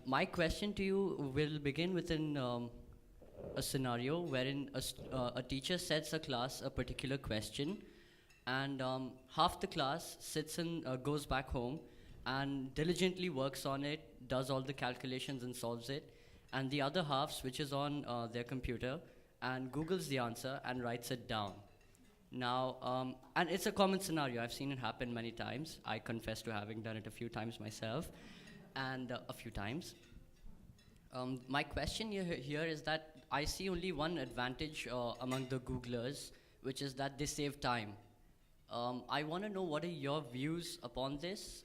My question to you will begin within a scenario wherein a teacher sets a class a particular question, and half the class sits and goes back home and diligently works on it, does all the calculations and solves it, and the other half switches on their computer and Googles the answer and writes it down. Now, and it's a common scenario. I've seen it happen many times. I confess to having done it a few times myself, and a few times. My question here is that I see only one advantage among the Googlers, which is that they save time. I want to know what are your views upon this?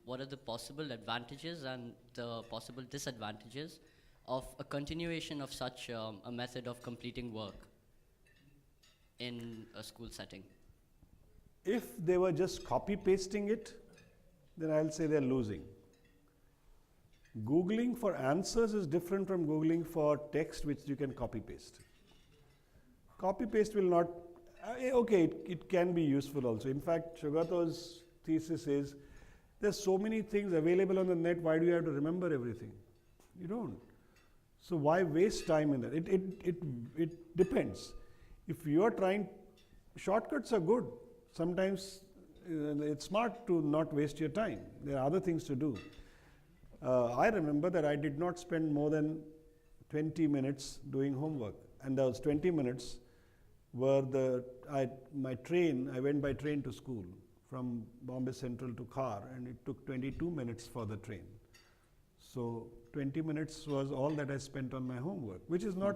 What are the possible advantages and the possible disadvantages of a continuation of such a method of completing work in a school setting? If they were just copy pasting it, then I'll say they're losing. Googling for answers is different from Googling for text which you can copy paste. Copy paste will not, okay, it can be useful also. In fact, Shugato's thesis is there's so many things available on the net, why do you have to remember everything? You don't. So why waste time in that? It depends. If you are trying, shortcuts are good. Sometimes it's smart to not waste your time. There are other things to do. I remember that I did not spend more than 20 minutes doing homework, and those 20 minutes were my train. I went by train to school from Bombay Central to Khar, and it took 22 minutes for the train. So 20 minutes was all that I spent on my homework, which is not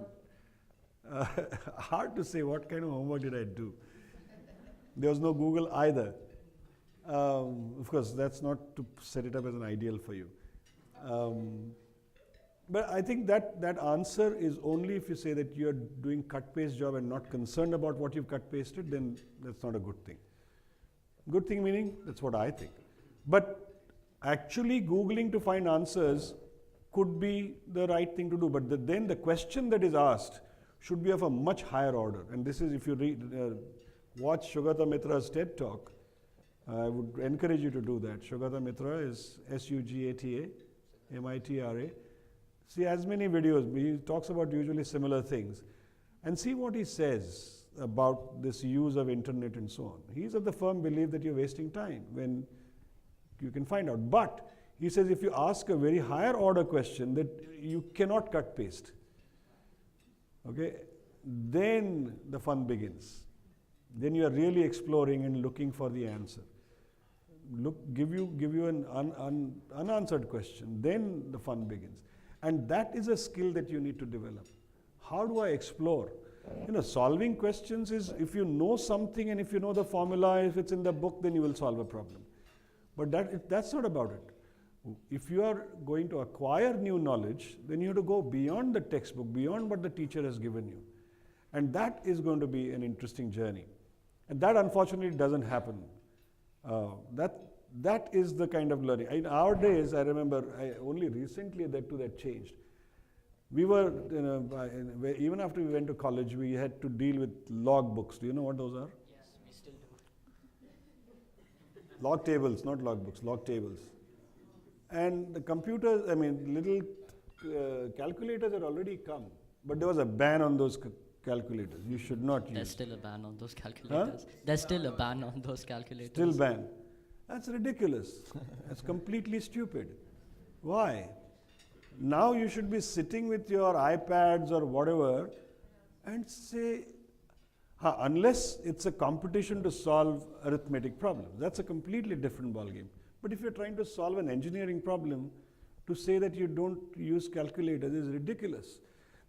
hard to say what kind of homework did I do. There was no Google either. Of course, that's not to set it up as an ideal for you. But I think that answer is only if you say that you're doing cut-paste job and not concerned about what you've cut-pasted, then that's not a good thing. Good thing meaning, that's what I think. But actually Googling to find answers could be the right thing to do, but then the question that is asked should be of a much higher order. And this is, if you watch Sugata Mitra's TED Talk, I would encourage you to do that. Sugata Mitra is S-U-G-A-T-A, M-I-T-R-A. See as many videos, he talks about usually similar things, and see what he says about this use of internet and so on. He's of the firm belief that you're wasting time when you can find out. But he says if you ask a very higher order question that you cannot cut paste, okay, then the fun begins. Then you are really exploring and looking for the answer. Give you an unanswered question, then the fun begins. And that is a skill that you need to develop. How do I explore? Solving questions is if you know something and if you know the formula, if it's in the book, then you will solve a problem. But that's not about it. If you are going to acquire new knowledge, then you have to go beyond the textbook, beyond what the teacher has given you. And that is going to be an interesting journey. And that unfortunately doesn't happen. That is the kind of learning. In our days, I remember, only recently that changed. We were, even after we went to college, we had to deal with log books. Do you know what those are? Yes, we still do. Log tables, not log books, log tables. And the computers, little calculators had already come, but there was a ban on those calculators. You should not use. There's still a ban on those calculators. There's still a ban on those calculators. Still ban. That's ridiculous. That's completely stupid. Why? Now you should be sitting with your iPads or whatever and say, unless it's a competition to solve arithmetic problems, that's a completely different ballgame. But if you're trying to solve an engineering problem, to say that you don't use calculators is ridiculous.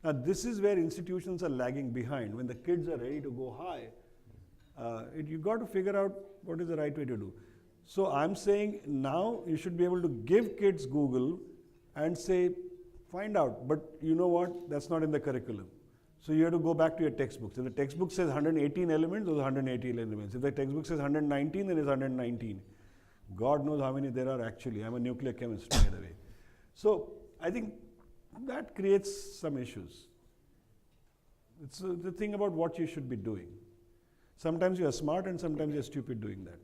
Now, this is where institutions are lagging behind. When the kids are ready to go high, you got to figure out what is the right way to do. So I'm saying now you should be able to give kids Google and say, find out. But you know what? That's not in the curriculum. So you have to go back to your textbooks. If the textbook says 118 elements, those are 118 elements. If the textbook says 119, then it's 119. God knows how many there are actually. I'm a nuclear chemist, by the way. So I think that creates some issues. It's the thing about what you should be doing. Sometimes you are smart and sometimes you are stupid doing that.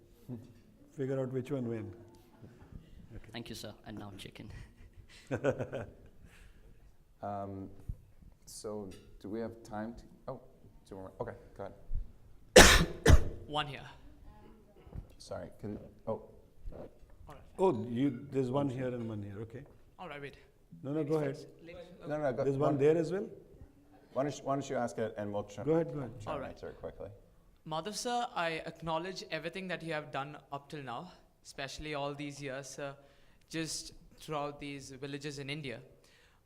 Figure out which one when. Okay. Thank you, sir. And now chicken. So do we have time to, oh, 2 more, okay, go ahead. One here. Sorry, All right. Oh, there's one here and one here, okay. All right, wait. No, go ahead. no, go. There's one there as well? Why don't you ask it and we'll try Go ahead. All right. answer it quickly. Madhav sir, I acknowledge everything that you have done up till now, especially all these years, just throughout these villages in India.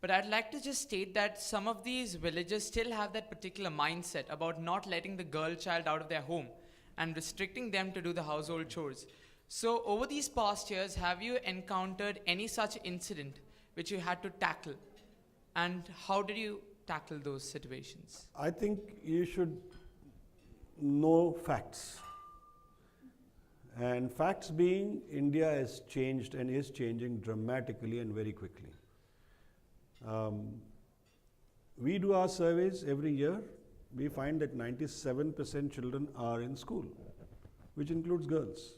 But I'd like to just state that some of these villages still have that particular mindset about not letting the girl child out of their home and restricting them to do the household chores. So over these past years, have you encountered any such incident which you had to tackle? And how did you tackle those situations? I think you should know facts. And facts being, India has changed and is changing dramatically and very quickly. We do our surveys every year. We find that 97% children are in school, which includes girls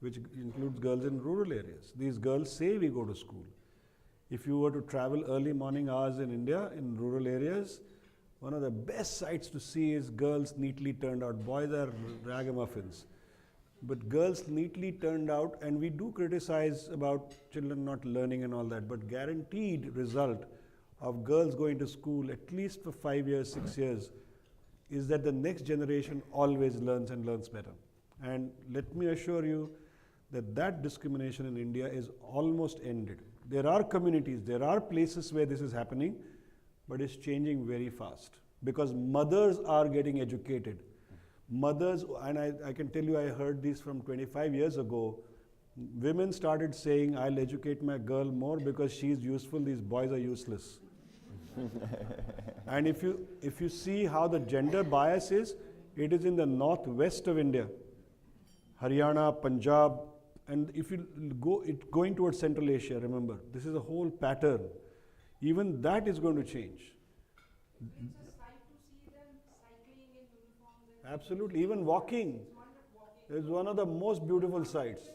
in rural areas. These girls say we go to school. If you were to travel early morning hours in India, in rural areas, one of the best sights to see is girls neatly turned out. Boys are ragamuffins. But girls neatly turned out, and we do criticize about children not learning and all that, but guaranteed result of girls going to school at least for 5 years, 6 years, is that the next generation always learns and learns better. And let me assure you that that discrimination in India is almost ended. There are communities, there are places where this is happening, but it's changing very fast because mothers are getting educated. Mothers, and I can tell you I heard this from 25 years ago, women started saying, I'll educate my girl more because she's useful, these boys are useless. And if you see how the gender bias is, it is in the northwest of India, Haryana, Punjab, and if you going towards Central Asia, remember, this is a whole pattern. Even that is going to change. It's a sight to see them cycling in uniforms. Absolutely, even walking is one of the most beautiful sights. Those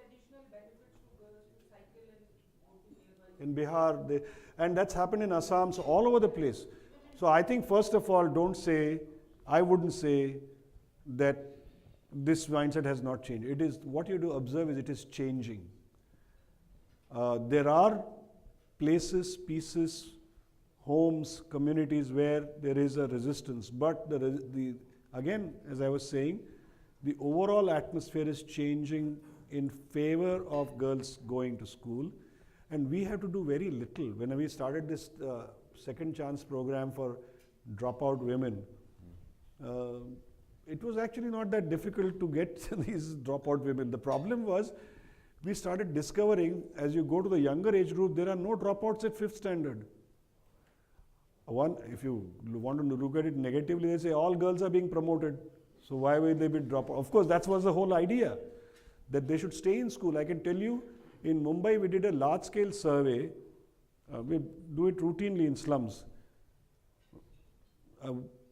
additional benefits to girls to cycle and go to nearby. In Bihar, and that's happened in Assam, so all over the place. So I think first of all, I wouldn't say that this mindset has not changed. It is, what you have to observe is it is changing. There are places, pieces, homes, communities where there is a resistance, but again, as I was saying, the overall atmosphere is changing in favor of girls going to school, and we have to do very little. When we started this second chance program for dropout women, it was actually not that difficult to get these dropout women. The problem was, we started discovering, as you go to the younger age group, there are no dropouts at 5th standard. If you want to look at it negatively, they say all girls are being promoted, so why will they be dropout? Of course, that was the whole idea, that they should stay in school. I can tell you, in Mumbai, we did a large-scale survey. We do it routinely in slums.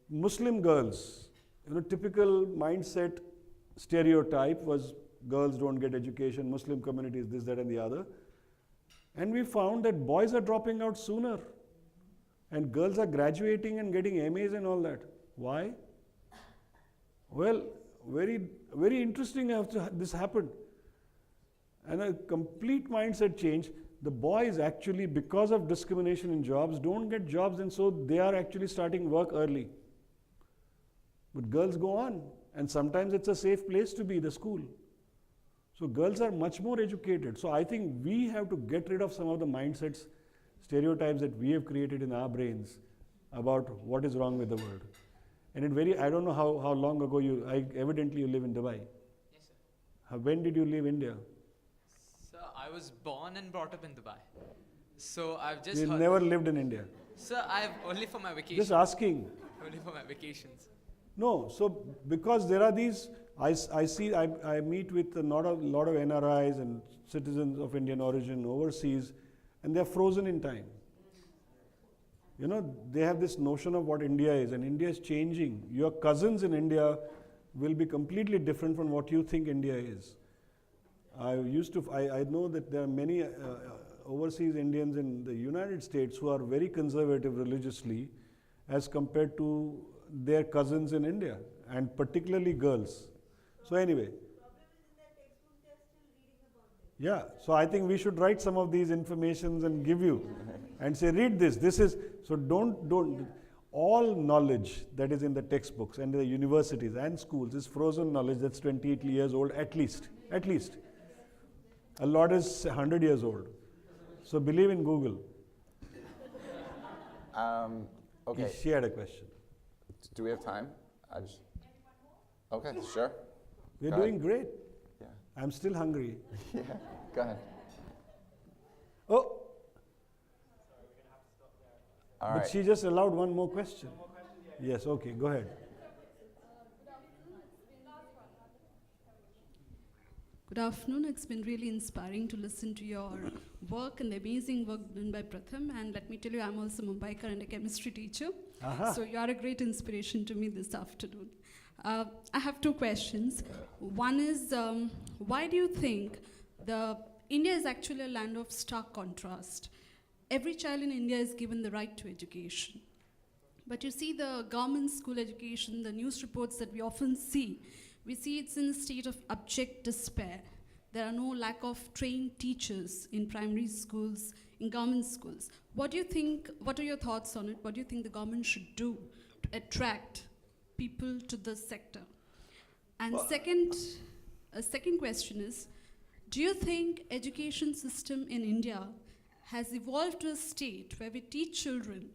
Muslim girls, typical mindset stereotype was girls don't get education, Muslim communities, this, that, and the other. And we found that boys are dropping out sooner, and girls are graduating and getting MAs and all that. Why? Well, very, very interesting after this happened. And a complete mindset change. The boys actually, because of discrimination in jobs, don't get jobs, and so they are actually starting work early. But girls go on, and sometimes it's a safe place to be, the school. So girls are much more educated. So I think we have to get rid of some of the mindsets, stereotypes that we have created in our brains about what is wrong with the world. And I don't know how long ago evidently you live in Dubai. Yes, sir. When did you leave India? Sir, I was born and brought up in Dubai. So I've just You heard. never lived in India. Sir, I've only for my vacation. Just asking. Only for my vacations. No, so because there are these, I meet with a lot of NRIs and citizens of Indian origin overseas, and they're frozen in time. You know, they have this notion of what India is, and India is changing. Your cousins in India will be completely different from what you think India is. I know that there are many overseas Indians in the United States who are very conservative religiously as compared to their cousins in India, and particularly girls. So anyway. Yeah, so I think we should write some of these informations and give you and say, read this. This is, so don't, all knowledge that is in the textbooks and the universities and schools is frozen knowledge that's 28 years old at least. A lot is 100 years old. So believe in Google. Okay. She had a question. Do we have time? Okay, sure. We're Go doing ahead. great. Yeah. I'm still hungry. Yeah. Go ahead. Oh, All but right. she just allowed one more question. Yes, okay, go ahead. Good afternoon. It's been really inspiring to listen to your work and the amazing work done by Pratham. And let me tell you, I'm also Mumbaikar and a chemistry teacher. So you are a great inspiration to me this afternoon. I have two questions. One is, why do you think India is actually a land of stark contrast? Every child in India is given the right to education. But you see the government school education, the news reports that we often see, we see it's in a state of abject despair. There are no lack of trained teachers in primary schools, in government schools. What do you think, what are your thoughts on it? What do you think the government should do to attract people to this sector? And a second question is, do you think education system in India has evolved to a state where we teach children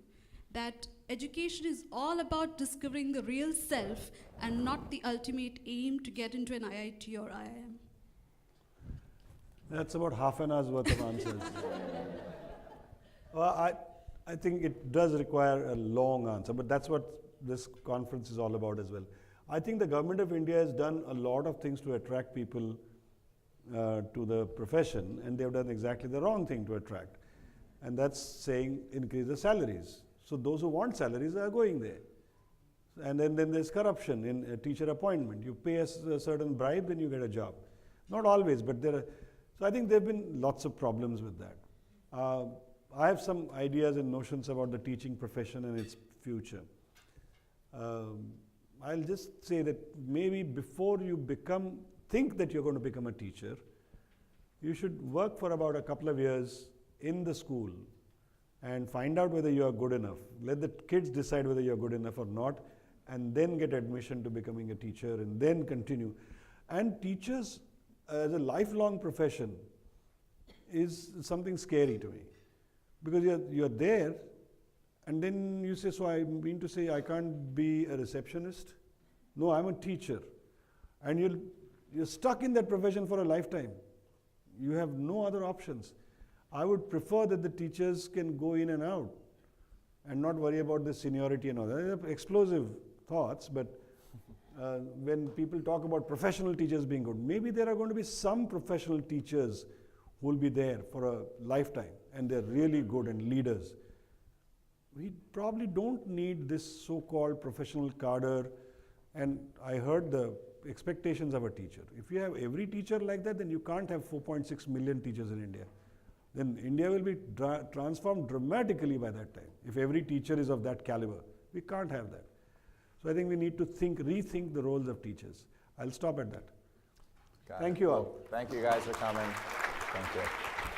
that education is all about discovering the real self and not the ultimate aim to get into an IIT or IIM? That's about half an hour's worth of answers. Well, I think it does require a long answer, but that's what this conference is all about as well. I think the government of India has done a lot of things to attract people to the profession, and they've done exactly the wrong thing to attract. And that's saying increase the salaries. So those who want salaries are going there. And then there's corruption in a teacher appointment. You pay a certain bribe, then you get a job. Not always, but there are. So I think there have been lots of problems with that. I have some ideas and notions about the teaching profession and its future. I'll just say that maybe before you think that you're going to become a teacher, you should work for about a couple of years in the school and find out whether you are good enough. Let the kids decide whether you're good enough or not, and then get admission to becoming a teacher, and then continue. And teachers as a lifelong profession is something scary to me, because you're there, and then you say, so I mean to say I can't be a receptionist? No, I'm a teacher. And you're stuck in that profession for a lifetime. You have no other options. I would prefer that the teachers can go in and out and not worry about the seniority and all that. They're explosive thoughts, but when people talk about professional teachers being good, maybe there are going to be some professional teachers who will be there for a lifetime, and they're really good and leaders. We probably don't need this so-called professional cadre, and I heard the expectations of a teacher. If you have every teacher like that, then you can't have 4.6 million teachers in India. Then India will be transformed dramatically by that time. If every teacher is of that caliber, we can't have that. So I think we need to rethink the roles of teachers. I'll stop at that. Thank you all. Thank you guys for coming. Thank you.